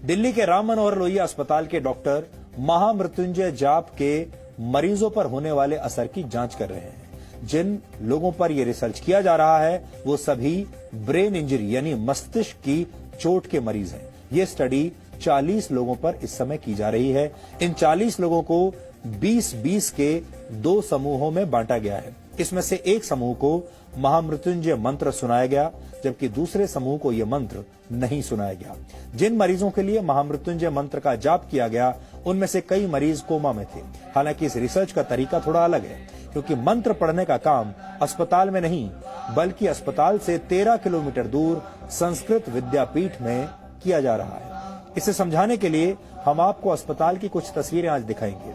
दिल्ली के राम मनोहर लोहिया अस्पताल के डॉक्टर महामृत्युंजय जाप के मरीजों पर होने वाले असर की जांच कर रहे हैं। जिन लोगों पर यह रिसर्च किया जा रहा है वो सभी ब्रेन इंजरी यानी मस्तिष्क की चोट के मरीज हैं। ये स्टडी 40 लोगों पर इस समय की जा रही है। इन 40 लोगों को 20-20 के 2 समूहों में बांटा गया है। इसमें से एक समूह को महामृत्युंजय मंत्र सुनाया गया, जबकि दूसरे समूह को यह मंत्र नहीं सुनाया गया। जिन मरीजों के लिए महामृत्युंजय मंत्र का जाप किया गया, उनमें से कई मरीज कोमा में थे। हालांकि इस रिसर्च का तरीका थोड़ा अलग है, क्योंकि मंत्र पढ़ने का काम अस्पताल में नहीं, बल्कि अस्पताल से 13 किलोमीटर दूर संस्कृत विद्यापीठ में किया जा रहा है। इसे समझाने के लिए हम आपको अस्पताल की कुछ तस्वीरें आज दिखाएंगे।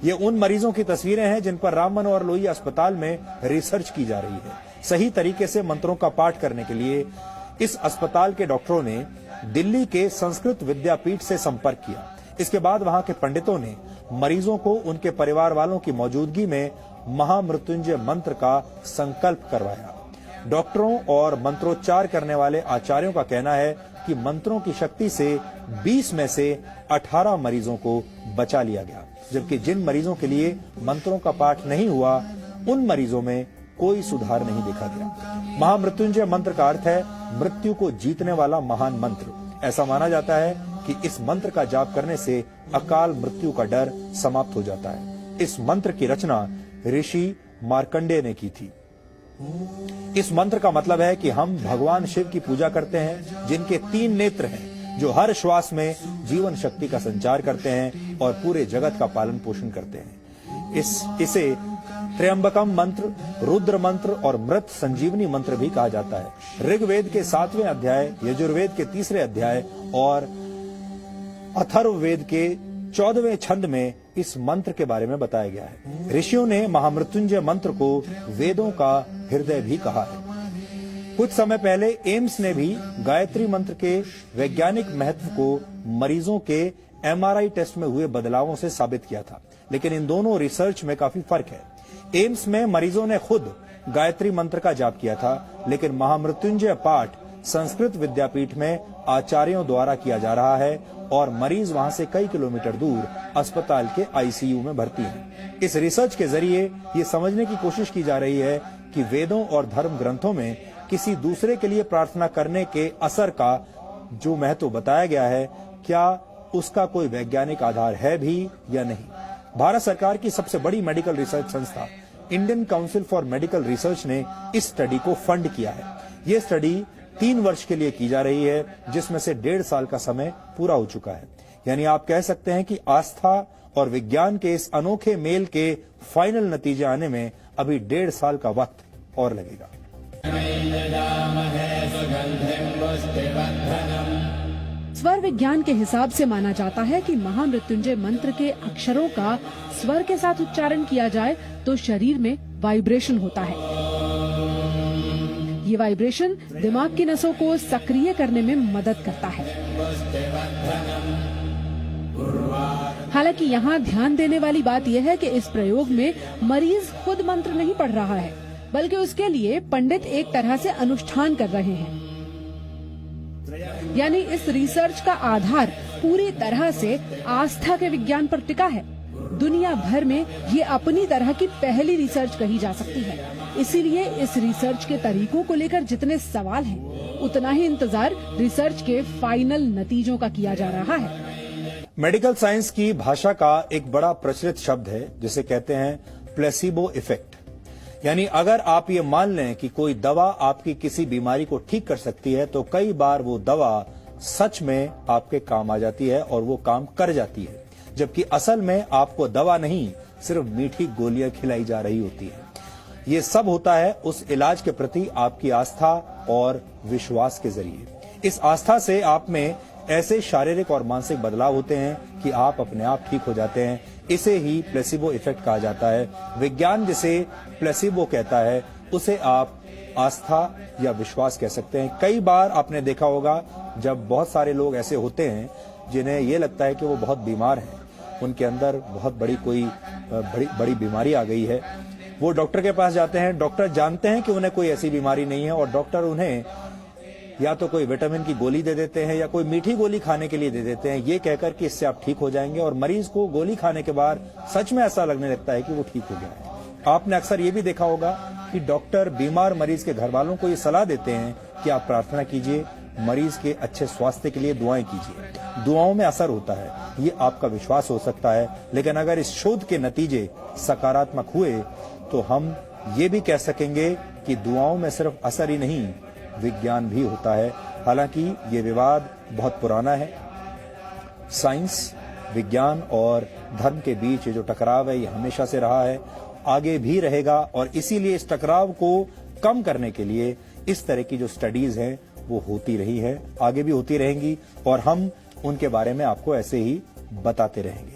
ये उन मरीजों की तस्वीरें हैं जिन पर राम मनोहर लोहिया अस्पताल में रिसर्च की जा रही है। सही तरीके से मंत्रों का पाठ करने के लिए इस अस्पताल के डॉक्टरों ने दिल्ली के संस्कृत विद्यापीठ से संपर्क किया। इसके बाद वहां के पंडितों ने मरीजों को उनके परिवार वालों की मौजूदगी में महामृत्युंजय मंत्र का संकल्प करवाया। डॉक्टरों और मंत्रोच्चार करने वाले आचार्यों का कहना है कि मंत्रों की शक्ति से 20 में से 18 मरीजों को बचा लिया गया, जबकि जिन मरीजों के लिए मंत्रों का पाठ नहीं हुआ, उन मरीजों में कोई सुधार नहीं देखा गया। महामृत्युंजय मंत्र का अर्थ है मृत्यु को जीतने वाला महान मंत्र। ऐसा माना जाता है कि इस मंत्र का जाप करने से अकाल मृत्यु का डर समाप्त हो जाता है। इस मंत्र की रचना ऋषि मार्कंडेय ने की थी। इस मंत्र का मतलब है कि हम भगवान शिव की पूजा करते हैं, जिनके 3 नेत्र हैं, जो हर श्वास में जीवन शक्ति का संचार करते हैं और पूरे जगत का पालन पोषण करते हैं। इसे त्र्यंबकम मंत्र, रुद्र मंत्र और मृत संजीवनी मंत्र भी कहा जाता है। ऋग्वेद के 7वें अध्याय, यजुर्वेद के 3रे अध्याय और अथर्ववेद के 14वें छंद में इस मंत्र के बारे में बताया गया है। ऋषियों ने महामृत्युंजय मंत्र को वेदों का हृदय भी कहा है। कुछ समय पहले एम्स ने भी गायत्री मंत्र के वैज्ञानिक महत्व को मरीजों के MRI टेस्ट में हुए बदलावों से साबित किया था, लेकिन इन दोनों रिसर्च में काफी फर्क है। एम्स में मरीजों ने खुद गायत्री मंत्र का जाप किया था, लेकिन महामृत्युंजय पाठ संस्कृत विद्यापीठ में आचार्यों द्वारा किया जा रहा है और मरीज वहां से कई किलोमीटर दूर अस्पताल के ICU में भर्ती हैं। इस रिसर्च के जरिए ये समझने की कोशिश की जा रही है कि वेदों और धर्म ग्रंथों में किसी दूसरे के लिए प्रार्थना करने के असर का जो महत्व बताया गया है, क्या उसका कोई वैज्ञानिक आधार है भी या नहीं। भारत सरकार की सबसे बड़ी मेडिकल रिसर्च संस्था Indian council for medical research ने इस स्टडी को फंड किया है। ये स्टडी 3 वर्ष के लिए की जा रही है, जिसमें से 1.5 साल का समय पूरा हो चुका है। यानी आप कह सकते हैं कि आस्था और विज्ञान के इस अनोखे मेल के फाइनल नतीजे आने में अभी 1.5 साल का वक्त और लगेगा। स्वर विज्ञान के हिसाब से माना जाता है कि महामृत्युंजय मंत्र के अक्षरों का स्वर के साथ उच्चारण किया जाए तो शरीर में वाइब्रेशन होता है। ये वाइब्रेशन दिमाग की नसों को सक्रिय करने में मदद करता है। हालांकि यहाँ ध्यान देने वाली बात यह है कि इस प्रयोग में मरीज खुद मंत्र नहीं पढ़ रहा है, बल्कि उसके लिए पंडित एक तरह से अनुष्ठान कर रहे हैं। यानी इस रिसर्च का आधार पूरी तरह से आस्था के विज्ञान पर टिका है। दुनिया भर में ये अपनी तरह की पहली रिसर्च कही जा सकती है। इसीलिए इस रिसर्च के तरीकों को लेकर जितने सवाल हैं, उतना ही इंतजार रिसर्च के फाइनल नतीजों का किया जा रहा है। मेडिकल साइंस की भाषा का एक बड़ा प्रचलित शब्द है जिसे कहते हैं प्लेसिबो इफेक्ट। यानी अगर आप ये मान लें कि कोई दवा आपकी किसी बीमारी को ठीक कर सकती है, तो कई बार वो दवा सच में आपके काम आ जाती है और वो काम कर जाती है, जबकि असल में आपको दवा नहीं, सिर्फ मीठी गोलियां खिलाई जा रही होती है। ये सब होता है उस इलाज के प्रति आपकी आस्था और विश्वास के जरिए। इस आस्था से आप में ऐसे शारीरिक और मानसिक बदलाव होते हैं कि आप अपने आप ठीक हो जाते हैं। इसे ही प्लेसिबो इफेक्ट कहा जाता है। विज्ञान जिसे प्लेसिबो कहता है, उसे आप आस्था या विश्वास कह सकते हैं। कई बार आपने देखा होगा जब बहुत सारे लोग ऐसे होते हैं जिन्हें ये लगता है कि वो बहुत बीमार हैं, उनके अंदर बहुत बड़ी कोई बड़ी बीमारी आ गई है, वो डॉक्टर के पास जाते हैं। डॉक्टर जानते हैं कि उन्हें कोई ऐसी बीमारी नहीं है और डॉक्टर उन्हें या तो कोई विटामिन की गोली दे देते हैं या कोई मीठी गोली खाने के लिए दे देते हैं, ये कहकर कि इससे आप ठीक हो जाएंगे, और मरीज को गोली खाने के बाद सच में ऐसा लगने लगता है कि वो ठीक हो गया है। आपने अक्सर ये भी देखा होगा कि डॉक्टर बीमार मरीज के घर वालों को ये सलाह देते हैं कि आप प्रार्थना कीजिए, मरीज के अच्छे स्वास्थ्य के लिए दुआएं कीजिए। दुआओं में असर होता है, ये आपका विश्वास हो सकता है, लेकिन अगर इस शोध के नतीजे सकारात्मक हुए तो हम ये भी कह सकेंगे कि दुआओं में सिर्फ असर ही नहीं, विज्ञान भी होता है। हालांकि ये विवाद बहुत पुराना है। साइंस, विज्ञान और धर्म के बीच ये जो टकराव है ये हमेशा से रहा है, आगे भी रहेगा, और इसीलिए इस टकराव को कम करने के लिए इस तरह की जो स्टडीज हैं वो होती रही है, आगे भी होती रहेंगी, और हम उनके बारे में आपको ऐसे ही बताते रहेंगे।